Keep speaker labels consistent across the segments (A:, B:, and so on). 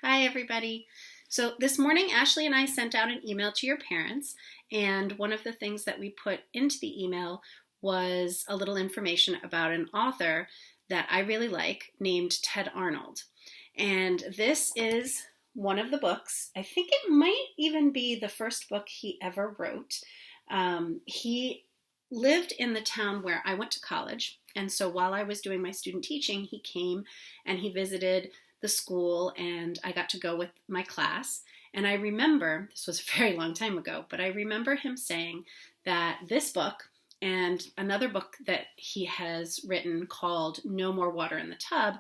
A: Hi, everybody. So this morning, Ashley and I sent out an email to your parents, and one of the things that we put into the email was a little information about an author that I really like named Ted Arnold. And this is one of the books. I think it might even be the first book he ever wrote. He lived in the town where I went to college, and so while I was doing my student teaching, he came and he visited the school, and I got to go with my class. And I remember, this was a very long time ago, but I remember him saying that this book and another book that he has written called No More Water in the Tub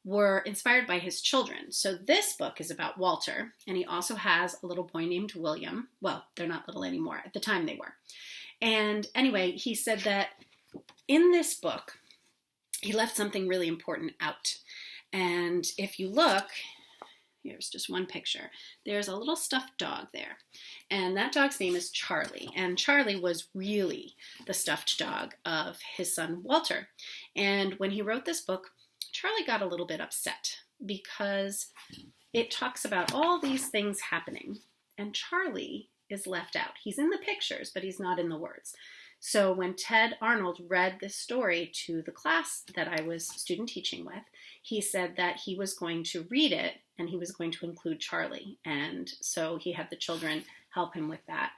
A: were inspired by his children. So this book is about Walter, and he also has a little boy named William. Well, they're not little anymore. At the time they were. And anyway, he said that in this book, he left something really important out. And if you look, here's just one picture. There's a little stuffed dog there. And that dog's name is Charlie. And Charlie was really the stuffed dog of his son Walter. And when he wrote this book, Charlie got a little bit upset because it talks about all these things happening. And Charlie is left out. He's in the pictures, but he's not in the words. So when Ted Arnold read this story to the class that I was student teaching with, he said that he was going to read it and he was going to include Charlie. And so he had the children help him with that.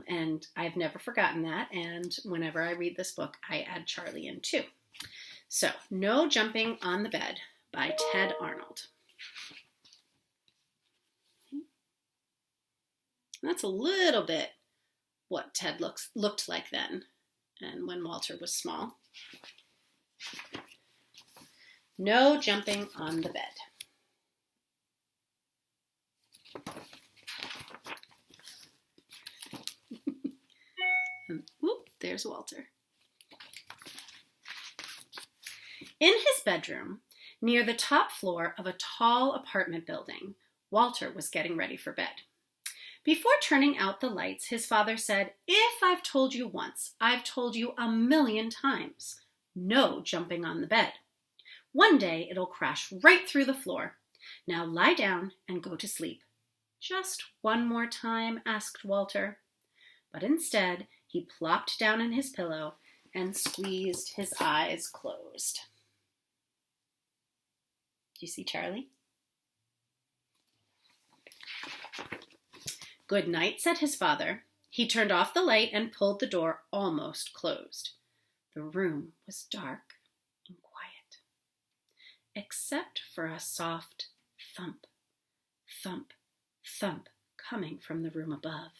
A: And I've never forgotten that. And whenever I read this book, I add Charlie in too. So, No Jumping on the Bed by Ted Arnold. That's a little bit what Ted looked like then and when Walter was small. No jumping on the bed. Whoop, there's Walter. In his bedroom, near the top floor of a tall apartment building, Walter was getting ready for bed. Before turning out the lights, his father said, "If I've told you once, I've told you 1,000,000 times. No jumping on the bed. One day it'll crash right through the floor. Now lie down and go to sleep." "Just one more time?" asked Walter. But instead, he plopped down in his pillow and squeezed his eyes closed. Do you see Charlie? "Good night," said his father. He turned off the light and pulled the door almost closed. The room was dark and quiet, except for a soft thump, thump, thump coming from the room above.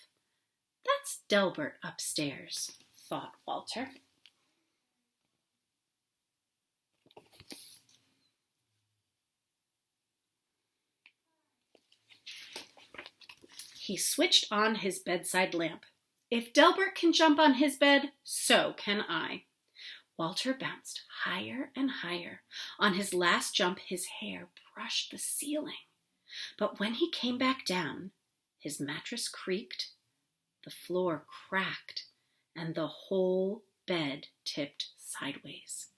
A: "That's Delbert upstairs," thought Walter. He switched on his bedside lamp. If Delbert can jump on his bed, so can I. Walter bounced higher and higher. On his last jump, his hair brushed the ceiling. But when he came back down, his mattress creaked, the floor cracked, and the whole bed tipped sideways.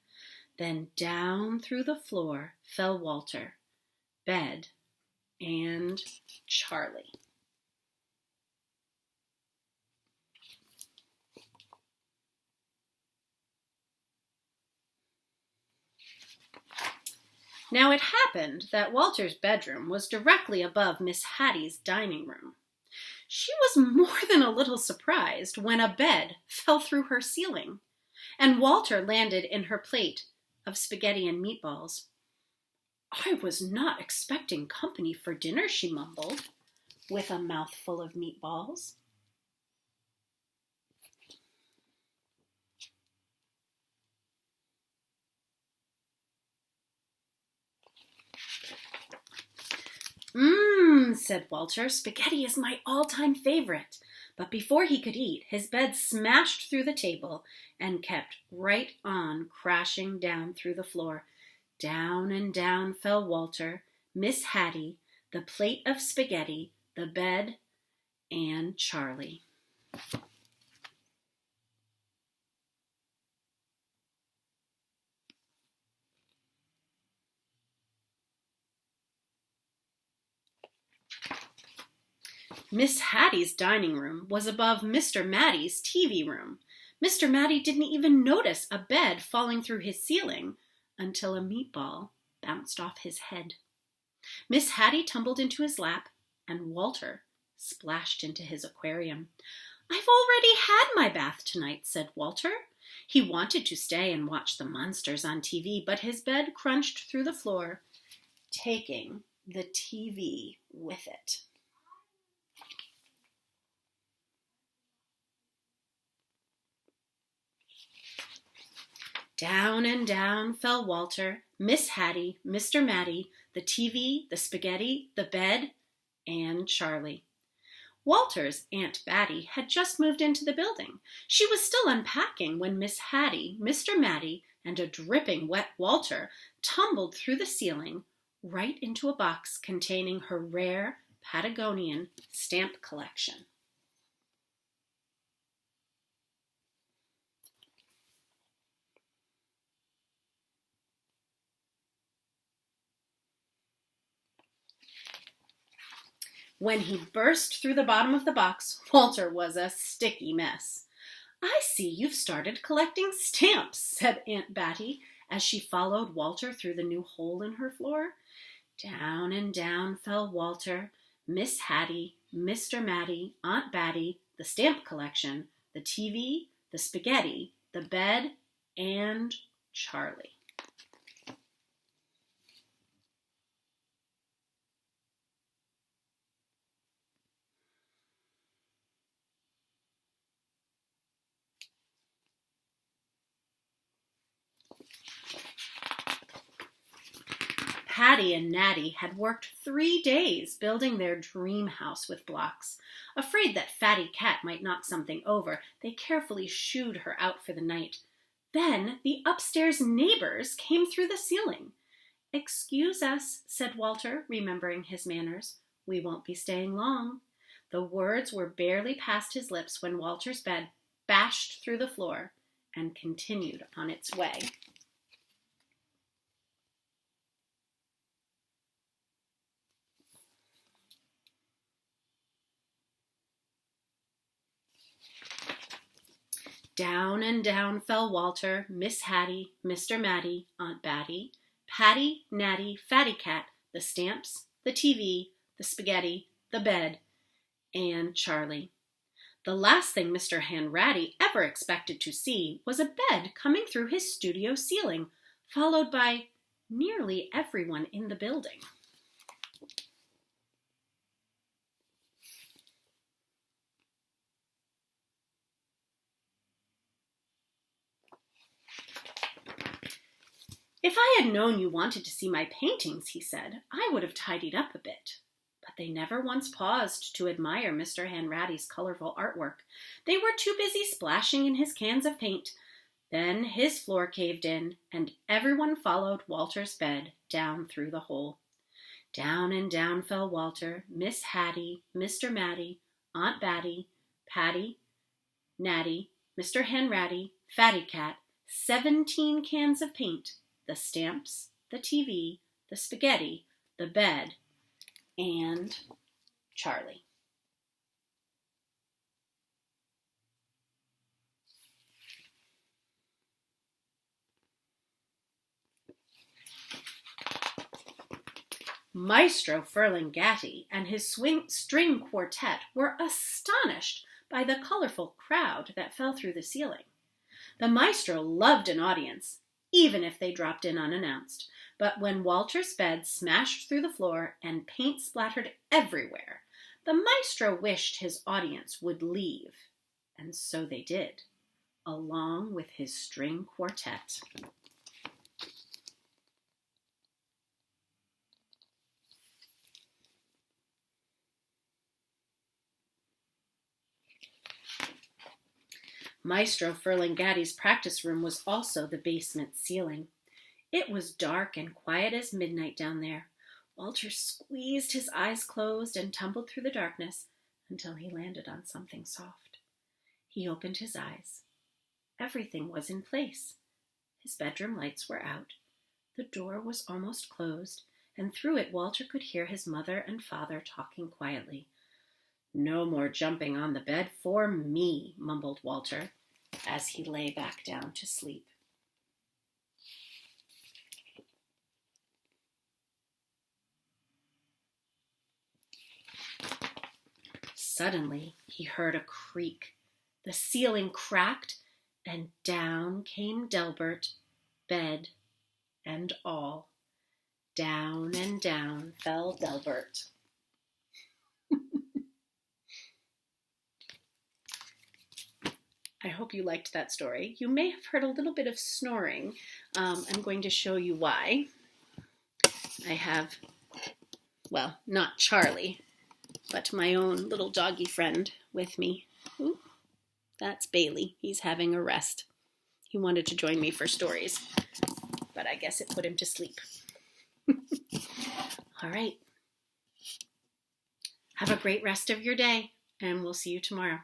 A: Then down through the floor fell Walter, bed, and Charlie. Now it happened that Walter's bedroom was directly above Miss Hattie's dining room. She was more than a little surprised when a bed fell through her ceiling, and Walter landed in her plate of spaghetti and meatballs. "I was not expecting company for dinner," she mumbled, with a mouthful of meatballs. Said Walter. "Spaghetti is my all-time favorite." But before he could eat, his bed smashed through the table and kept right on crashing down through the floor. Down and down fell Walter, Miss Hattie, the plate of spaghetti, the bed, and Charlie. Miss Hattie's dining room was above Mr. Matty's TV room. Mr. Matty didn't even notice a bed falling through his ceiling until a meatball bounced off his head. Miss Hattie tumbled into his lap, and Walter splashed into his aquarium. "I've already had my bath tonight," said Walter. He wanted to stay and watch the monsters on TV, but his bed crunched through the floor, taking the TV with it. Down and down fell Walter, Miss Hattie, Mr. Matty, the TV, the spaghetti, the bed, and Charlie. Walter's Aunt Batty had just moved into the building. She was still unpacking when Miss Hattie, Mr. Matty, and a dripping wet Walter tumbled through the ceiling right into a box containing her rare Patagonian stamp collection. When he burst through the bottom of the box, Walter was a sticky mess. "I see you've started collecting stamps," said Aunt Batty as she followed Walter through the new hole in her floor. Down and down fell Walter, Miss Hattie, Mr. Matty, Aunt Batty, the stamp collection, the TV, the spaghetti, the bed, and Charlie. Patty and Natty had worked 3 days building their dream house with blocks. Afraid that Fatty Cat might knock something over, they carefully shooed her out for the night. Then the upstairs neighbors came through the ceiling. "Excuse us," said Walter, remembering his manners. "We won't be staying long." The words were barely past his lips when Walter's bed bashed through the floor and continued on its way. Down and down fell Walter, Miss Hattie, Mr. Matty, Aunt Batty, Patty, Natty, Fatty Cat, the stamps, the TV, the spaghetti, the bed, and Charlie. The last thing Mr. Hanratty ever expected to see was a bed coming through his studio ceiling, followed by nearly everyone in the building. "If I had known you wanted to see my paintings," he said, "I would have tidied up a bit." But they never once paused to admire Mr. Hanratty's colorful artwork. They were too busy splashing in his cans of paint. Then his floor caved in, and everyone followed Walter's bed down through the hole. Down and down fell Walter, Miss Hattie, Mr. Matty, Aunt Batty, Patty, Natty, Mr. Hanratty, Fatty Cat, 17 cans of paint, the stamps, the TV, the spaghetti, the bed, and Charlie. Maestro Ferlingatti and his string quartet were astonished by the colorful crowd that fell through the ceiling. The maestro loved an audience, even if they dropped in unannounced. But when Walter's bed smashed through the floor and paint splattered everywhere, the maestro wished his audience would leave. And so they did, along with his string quartet. Maestro Ferlingatti's practice room was also the basement ceiling. It was dark and quiet as midnight down there. Walter squeezed his eyes closed and tumbled through the darkness until he landed on something soft. He opened his eyes. Everything was in place. His bedroom lights were out. The door was almost closed, and through it Walter could hear his mother and father talking quietly. No more jumping on the bed for me, mumbled Walter as he lay back down to sleep. Suddenly he heard a creak. The ceiling cracked, and down came Delbert, bed and all. Down and down fell Delbert. I hope you liked that story. You may have heard a little bit of snoring. I'm going to show you why. I have, well, not Charlie, but my own little doggy friend with me. Ooh, that's Bailey. He's having a rest. He wanted to join me for stories, but I guess it put him to sleep. All right. Have a great rest of your day, and we'll see you tomorrow.